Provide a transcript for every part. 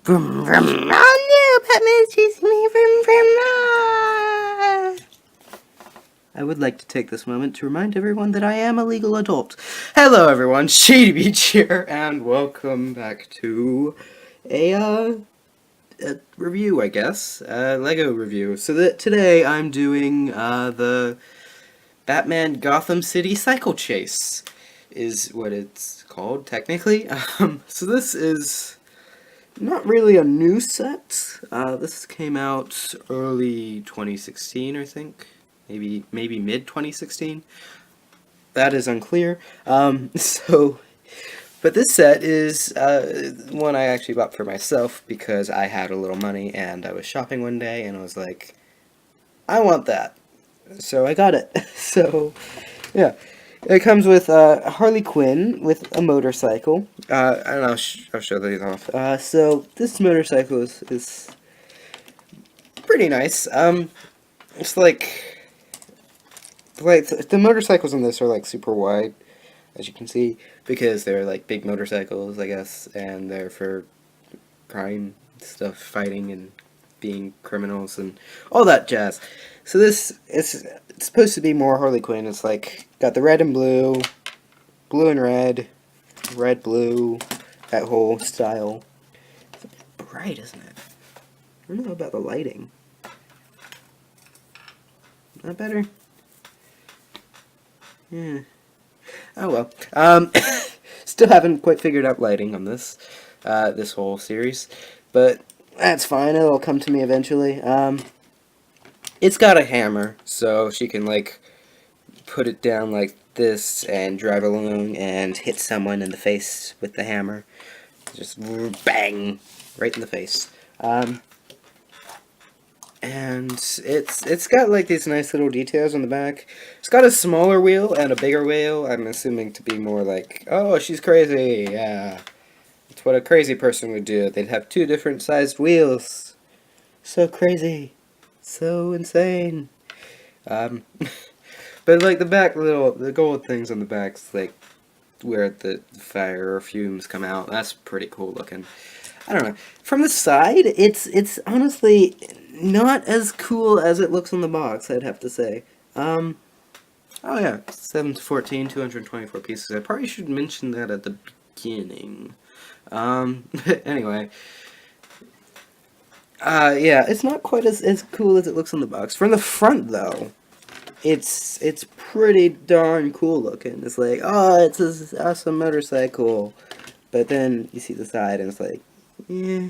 Vroom, vroom. Oh no, Batman's chasing me. Vroom, vroom. I would like to take this moment to remind everyone that I am a legal adult. Hello everyone, Shady Beach here, and welcome back to a review, I guess. Lego review. So that today I'm doing the Batman Gotham City Cycle Chase, is what it's called, technically. So this is not really a new set. This came out early 2016, I think. Maybe mid 2016. That is unclear. But this set is one I actually bought for myself because I had a little money and I was shopping one day and I was like, I want that. So I got it. So, yeah. It comes with Harley Quinn with a motorcycle. And I'll show these off. So this motorcycle is pretty nice. It's like the motorcycles in this are like super wide, as you can see, because they're like big motorcycles, I guess, and they're for crime stuff, fighting and being criminals and all that jazz. So this is it's supposed to be more Harley Quinn. It's like got the red and blue, blue and red, red blue, that whole style. It's bright, isn't it? I don't know about the lighting. Not better. Yeah. Oh well. Still haven't quite figured out lighting on this this whole series, but that's fine. It'll come to me eventually. It's got a hammer, so she can like put it down like this and drive along and hit someone in the face with the hammer. Just bang right in the face. And it's got like these nice little details on the back. It's got a smaller wheel and a bigger wheel. I'm assuming to be more like, oh, she's crazy. Yeah, it's what a crazy person would do. They'd have two different sized wheels. So crazy, so insane. Um, but like the back the gold things on the back's like where the fire or fumes come out. That's pretty cool looking. I don't know. From the side, it's honestly not as cool as it looks on the box, I'd have to say. Oh yeah, 7 to 14, 224 pieces. I probably should mention that at the beginning. Anyway. Yeah, it's not quite as cool as it looks on the box. From the front, though, it's pretty darn cool looking. It's like, oh, it's this awesome motorcycle. But then you see the side and it's like, yeah.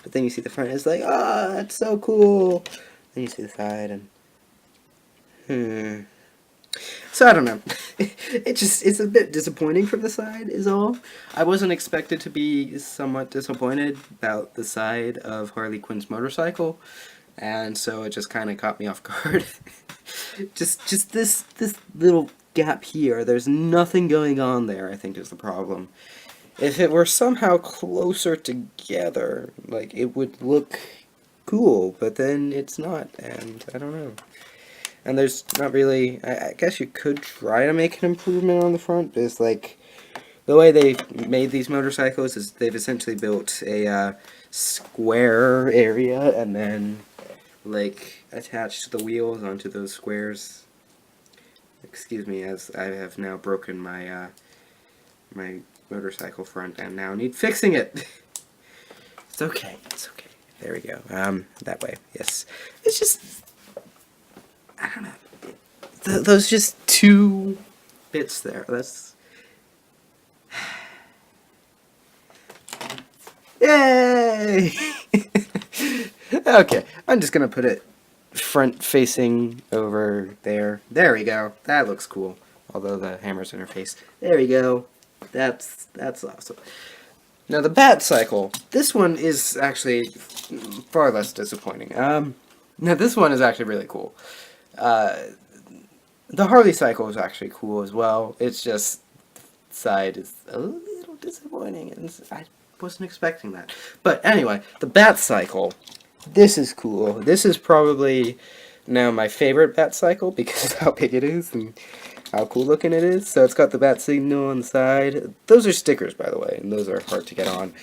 But then you see the front and it's like, oh, that's so cool. Then you see the side and, So I don't know. It's a bit disappointing from the side is all. I wasn't expected to be somewhat disappointed about the side of Harley Quinn's motorcycle. And so it just kind of caught me off guard. just this little gap here. There's nothing going on there, I think is the problem. If it were somehow closer together, like, it would look cool, but then it's not, and I don't know. And there's not really, I guess you could try to make an improvement on the front, but it's like, the way they made these motorcycles is they've essentially built a square area, and then, like, attached the wheels onto those squares. Excuse me, as I have now broken my, my motorcycle front and now need fixing it. It's okay. It's okay. There we go. That way. Yes. It's just, I don't know. Those just two bits there. That's yay. Okay. I'm just gonna put it front facing over there. There we go. That looks cool. Although the hammer's in her face. There we go. That's awesome. Now the Bat Cycle. This one is actually far less disappointing. Now this one is actually really cool. The Harley Cycle is actually cool as well. It's just the side is a little disappointing, and I wasn't expecting that. But anyway, the Bat Cycle. This is cool. This is probably now my favorite bat cycle because of how big it is and how cool looking it is. So it's got the bat signal on the side. Those are stickers, by the way, and those are hard to get on.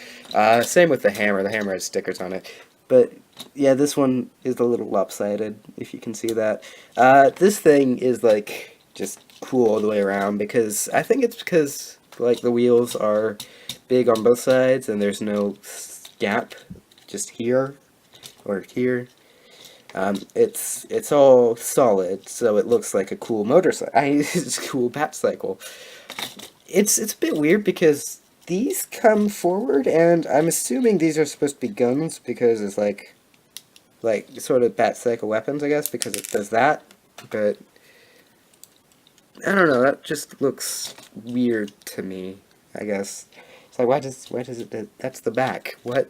Same with the hammer. The hammer has stickers on it. But yeah, this one is a little lopsided, if you can see that. This thing is like just cool all the way around because I think it's because like the wheels are big on both sides and there's no gap just here or here. It's all solid, so it looks like a cool motorcycle. It's a cool bat cycle. It's a bit weird because these come forward, and I'm assuming these are supposed to be guns because it's like sort of bat cycle weapons, I guess, because it does that. But I don't know. That just looks weird to me. I guess it's like why does it do, that's the back? What?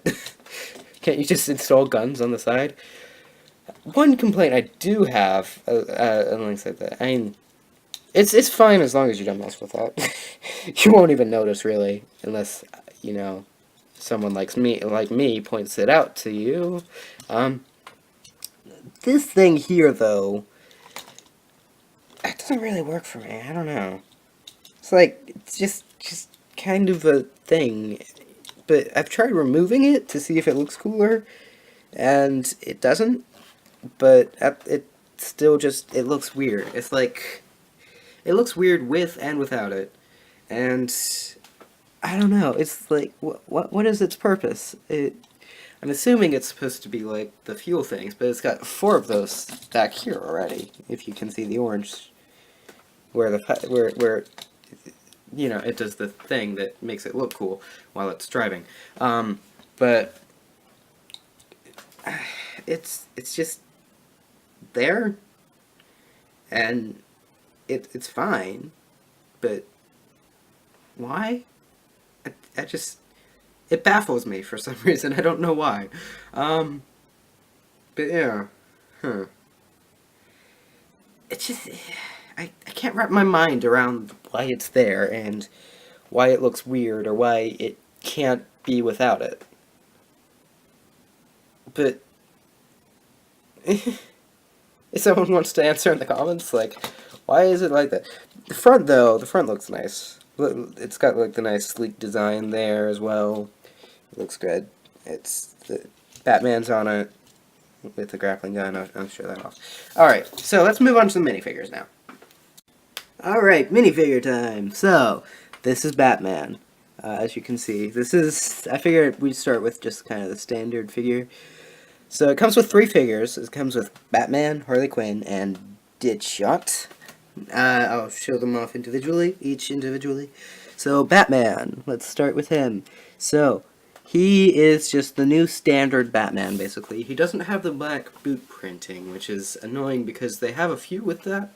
Can't you just install guns on the side? One complaint I do have, alongside that, I mean, it's fine as long as you don't mess with that. You won't even notice really, unless you know someone like me points it out to you. This thing here though, it doesn't really work for me. I don't know. It's like it's just kind of a thing, but I've tried removing it to see if it looks cooler, and it doesn't. But it still just, it looks weird. It's like, it looks weird with and without it. And, I don't know, it's like, what is its purpose? I'm assuming it's supposed to be like the fuel things, but it's got 4 of those back here already, if you can see the orange, where you know, it does the thing that makes it look cool while it's driving. But, it's just there, and it's fine, but why? I just, it baffles me for some reason. I don't know why. But yeah, it's just, I can't wrap my mind around why it's there and why it looks weird or why it can't be without it. But if someone wants to answer in the comments, like, why is it like that? The front, though, the front looks nice. It's got, like, the nice sleek design there as well. It looks good. The Batman's on it with the grappling gun. I'll show that off. Alright, so let's move on to the minifigures now. Alright, minifigure time. So, this is Batman. As you can see, I figured we'd start with just kind of the standard figure. So it comes with 3 figures. It comes with Batman, Harley Quinn, and Deadshot. I'll show them off individually, each individually. So Batman, let's start with him. So he is just the new standard Batman, basically. He doesn't have the black boot printing, which is annoying because they have a few with that.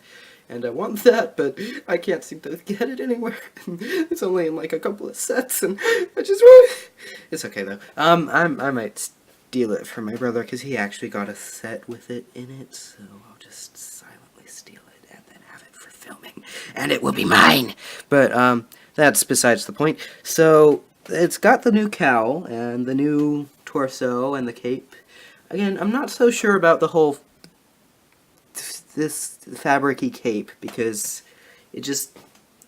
And I want that, but I can't seem to get it anywhere. It's only in like a couple of sets, and I just want. It's okay though. I might steal it from my brother because he actually got a set with it in it, so I'll just silently steal it and then have it for filming, and it will be mine. But that's besides the point. So it's got the new cowl and the new torso and the cape. Again, I'm not so sure about the whole this fabric-y cape because it just,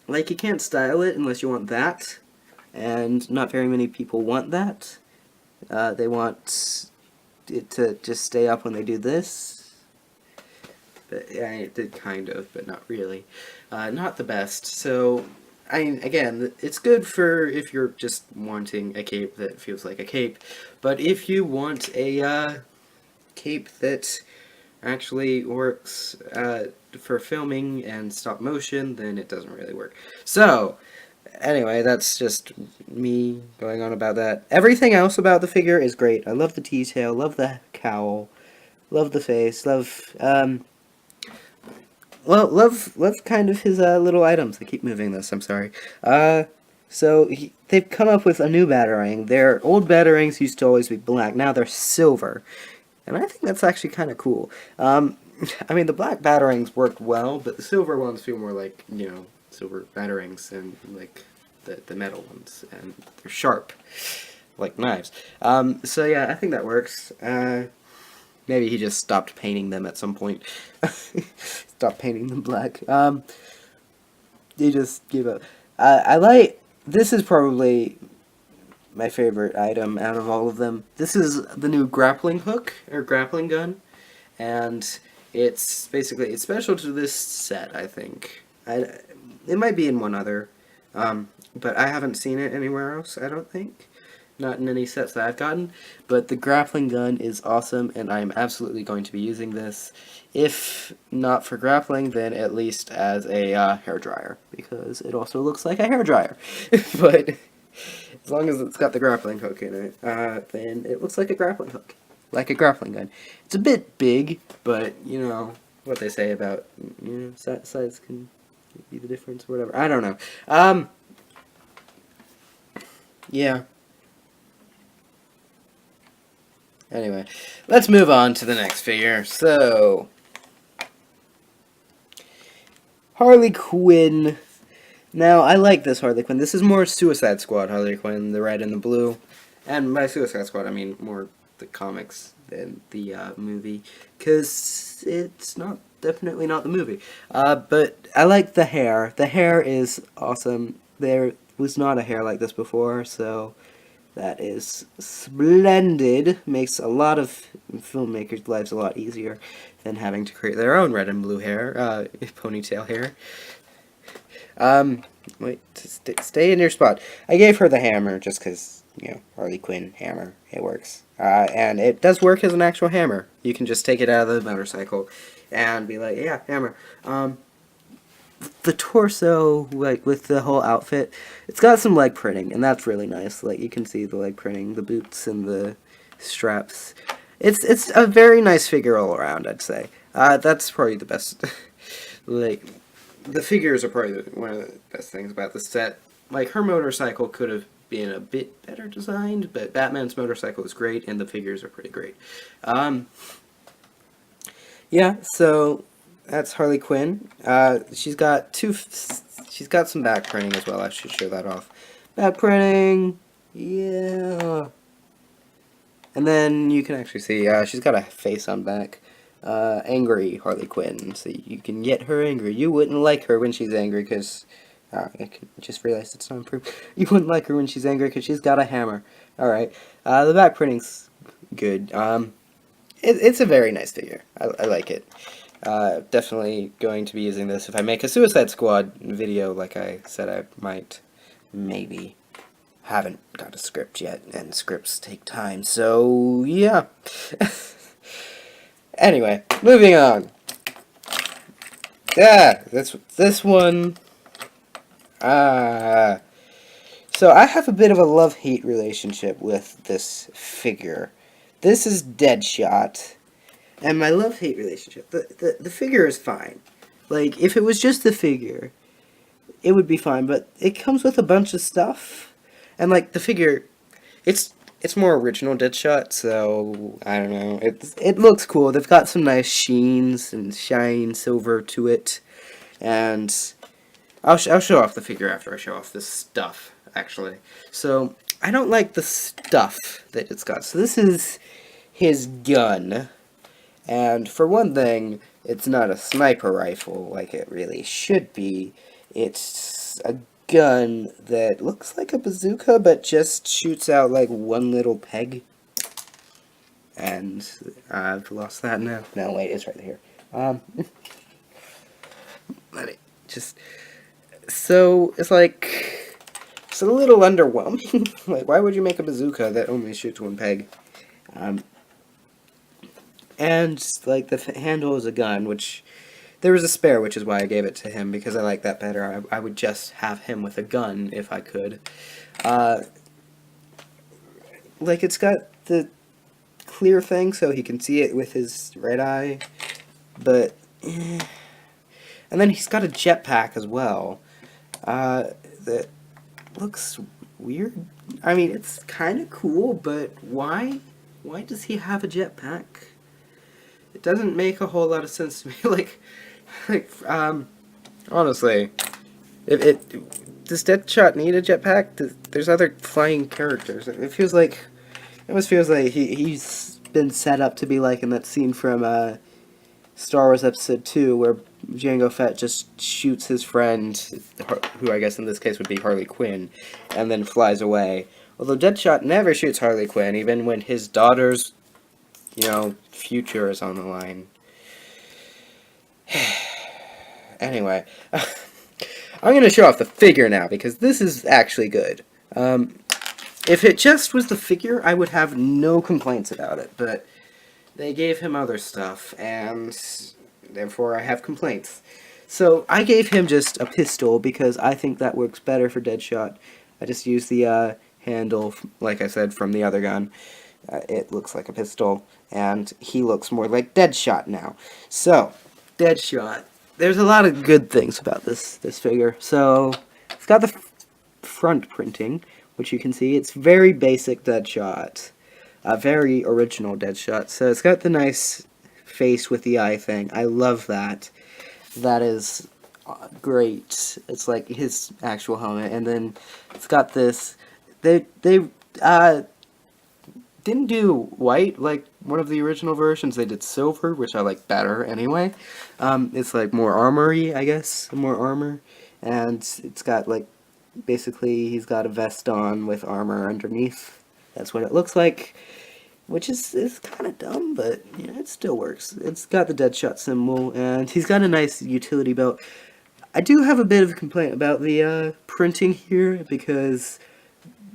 like, you can't style it unless you want that, and not very many people want that. They want it to just stay up when they do this. But yeah, it did kind of, but not really. Not the best. So, I mean, again, it's good for if you're just wanting a cape that feels like a cape. But if you want a cape that actually works for filming and stop motion, then it doesn't really work. So, anyway, that's just me going on about that. Everything else about the figure is great. I love the detail, love the cowl, love the face, love kind of his little items. I keep moving this, I'm sorry. So they've come up with a new Batarang. Their old Batarangs used to always be black, now they're silver. And I think that's actually kind of cool. I mean, the black Batarangs worked well, but the silver ones feel more like, you know, silver Batarangs and, like, the metal ones. And they're sharp, like knives. So yeah, I think that works. Maybe he just stopped painting them at some point. Stopped painting them black. He just gave up. I like. This is probably my favorite item out of all of them. This is the new grappling hook or grappling gun, and it's basically it's special to this set. I think. It might be in one other, but I haven't seen it anywhere else. I don't think. Not in any sets that I've gotten, but the grappling gun is awesome, and I'm absolutely going to be using this. If not for grappling, then at least as a hairdryer, because it also looks like a hairdryer. But as long as it's got the grappling hook in it, then it looks like a grappling hook, like a grappling gun. It's a bit big, but you know what they say about size can be the difference, or whatever. I don't know. Yeah. Anyway, let's move on to the next figure. So, Harley Quinn. Now, I like this Harley Quinn. This is more Suicide Squad Harley Quinn, the red and the blue. And by Suicide Squad, I mean more the comics than the movie. Because it's definitely not the movie. But I like the hair. The hair is awesome. There was not a hair like this before, so that is splendid. Makes a lot of filmmakers' lives a lot easier than having to create their own red and blue hair, ponytail hair. Wait, stay in your spot. I gave her the hammer just because, Harley Quinn hammer. It works. And it does work as an actual hammer. You can just take it out of the motorcycle and be like, yeah, hammer. The torso, like, with the whole outfit, it's got some leg printing, and that's really nice. Like, you can see the leg printing, the boots and the straps. It's a very nice figure all around, I'd say. That's probably the best. Like, the figures are probably one of the best things about the set. Like, her motorcycle could have been a bit better designed, but Batman's motorcycle is great, and the figures are pretty great. Yeah, so that's Harley Quinn. She's got some back printing as well. I should show that off. Back printing, yeah. And then you can actually see she's got a face on back. Angry Harley Quinn, so you can get her angry. You wouldn't like her when she's angry because I just realized it's not improved. You wouldn't like her when she's angry because she's got a hammer. All right, the back printing's good. It's a very nice figure. I like it. Definitely going to be using this if I make a Suicide Squad video, like I said I might, maybe. Haven't got a script yet, and scripts take time, so yeah. Anyway, moving on. Yeah, this one. So I have a bit of a love-hate relationship with this figure. This is Deadshot. And my love-hate relationship, the figure is fine. Like, if it was just the figure, it would be fine, but it comes with a bunch of stuff. And, like, the figure, it's more original Deadshot, so, I don't know. It looks cool. They've got some nice sheens and shine silver to it. And I'll show off the figure after I show off the stuff, actually. So, I don't like the stuff that it's got. So, this is his gun. And for one thing, it's not a sniper rifle like it really should be. It's a gun that looks like a bazooka, but just shoots out like one little peg. And I've lost that now. No, wait, it's right here. Let me just... So, it's like... It's a little underwhelming. Like, why would you make a bazooka that only shoots one peg? And, like, the handle is a gun, which... There was a spare, which is why I gave it to him, because I like that better. I would just have him with a gun, if I could. Like, it's got the clear thing, so he can see it with his right eye. But... And then he's got a jetpack as well. That looks weird. I mean, it's kind of cool, but why? Why does he have a jetpack? It doesn't make a whole lot of sense to me. Honestly, does Deadshot need a jetpack? There's other flying characters. It almost feels like he's been set up to be like in that scene from Star Wars Episode 2 where Jango Fett just shoots his friend, who I guess in this case would be Harley Quinn, and then flies away. Although Deadshot never shoots Harley Quinn, even when his daughter's, future is on the line. Anyway, I'm going to show off the figure now, because this is actually good. If it just was the figure, I would have no complaints about it, but they gave him other stuff, and therefore I have complaints. So I gave him just a pistol, because I think that works better for Deadshot. I just used the handle, like I said, from the other gun. It looks like a pistol, and he looks more like Deadshot now. So, Deadshot. There's a lot of good things about this figure. So, it's got the front printing, which you can see. It's very basic Deadshot. Very original Deadshot. So, it's got the nice face with the eye thing. I love that. That is great. It's like his actual helmet. And then, it's got this... They didn't do white like one of the original versions. They did silver, which I like better anyway. It's like more armory, I guess, more armor, and it's got like basically he's got a vest on with armor underneath. That's what it looks like, which is kind of dumb, but yeah, it still works. It's got the Deadshot symbol, and he's got a nice utility belt. I do have a bit of a complaint about the printing here, because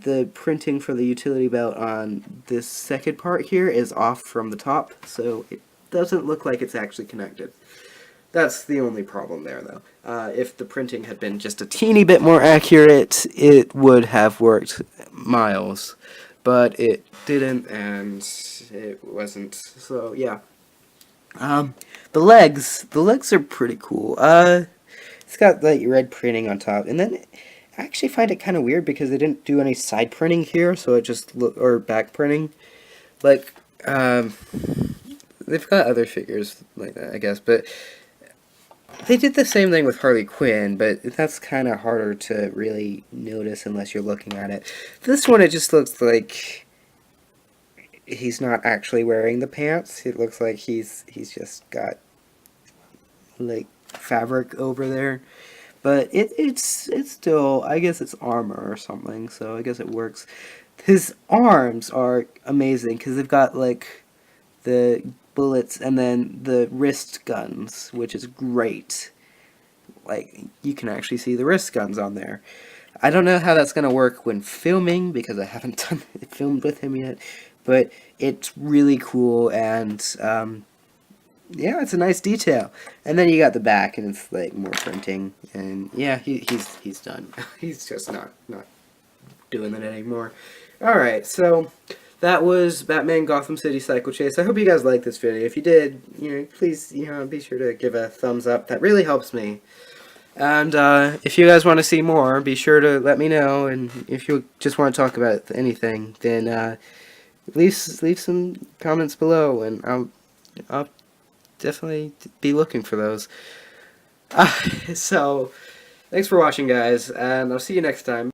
the printing for the utility belt on this second part here is off from the top, so it doesn't look like it's actually connected. That's the only problem there, though. If the printing had been just a teeny bit more accurate, it would have worked miles. But it didn't, and it wasn't, so yeah. The legs are pretty cool. It's got like red printing on top, and then I actually find it kind of weird because they didn't do any side printing here, so it just or back printing. Like, they've got other figures like that, I guess, but they did the same thing with Harley Quinn, but that's kind of harder to really notice unless you're looking at it. This one, it just looks like he's not actually wearing the pants. It looks like he's just got, like, fabric over there. But it's still, I guess it's armor or something, so I guess it works. His arms are amazing, because they've got, like, the bullets and then the wrist guns, which is great. Like, you can actually see the wrist guns on there. I don't know how that's going to work when filming, because I haven't filmed with him yet, but it's really cool, and, yeah, it's a nice detail. And then you got the back, and it's like more printing, and yeah, he's done. He's just not doing that anymore. Alright, so that was Batman Gotham City Cycle Chase. I hope you guys liked this video. If you did, please, be sure to give a thumbs up. That really helps me. And if you guys want to see more, be sure to let me know. And if you just want to talk about anything, then leave some comments below, and I'll definitely be looking for those. So, thanks for watching, guys, and I'll see you next time.